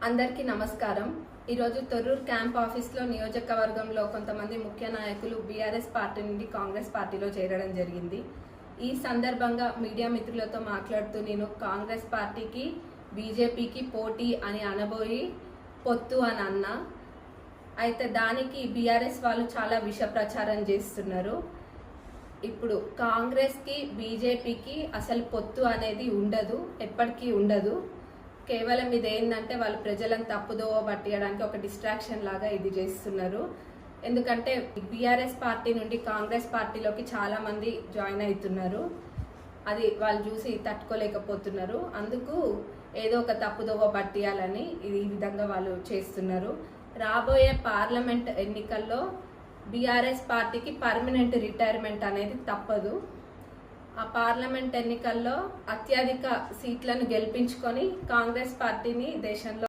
అందరికీ నమస్కారం. ఈరోజు తొర్రూరు క్యాంప్ ఆఫీస్లో నియోజకవర్గంలో కొంతమంది ముఖ్య నాయకులు బీఆర్ఎస్ పార్టీ నుండి కాంగ్రెస్ పార్టీలో చేరడం జరిగింది. ఈ సందర్భంగా మీడియా మిత్రులతో మాట్లాడుతూ నేను కాంగ్రెస్ పార్టీకి బీజేపీకి పోటీ అని అనబోయి పొత్తు అని అన్నా. అయితే దానికి బీఆర్ఎస్ వాళ్ళు చాలా విష ప్రచారం చేస్తున్నారు. ఇప్పుడు కాంగ్రెస్కి బీజేపీకి అసలు పొత్తు అనేది ఉండదు, ఎప్పటికీ ఉండదు. కేవలం ఇది ఏంటంటే వాళ్ళు ప్రజలను తప్పుదోవ పట్టియడానికి ఒక డిస్ట్రాక్షన్ లాగా ఇది చేస్తున్నారు. ఎందుకంటే బీఆర్ఎస్ పార్టీ నుండి కాంగ్రెస్ పార్టీలోకి చాలా మంది జాయిన్ అవుతున్నారు. అది వాళ్ళు చూసి తట్టుకోలేకపోతున్నారు. అందుకు ఏదో ఒక తప్పుదోవ పట్టియాలని ఈ విధంగా వాళ్ళు చేస్తున్నారు. రాబోయే పార్లమెంట్ ఎన్నికల్లో బీఆర్ఎస్ పార్టీకి పర్మనెంట్ రిటైర్మెంట్ అనేది తప్పదు. ఆ పార్లమెంట్ ఎన్నికల్లో అత్యధిక సీట్లను గెలిపించుకొని కాంగ్రెస్ పార్టీని దేశంలో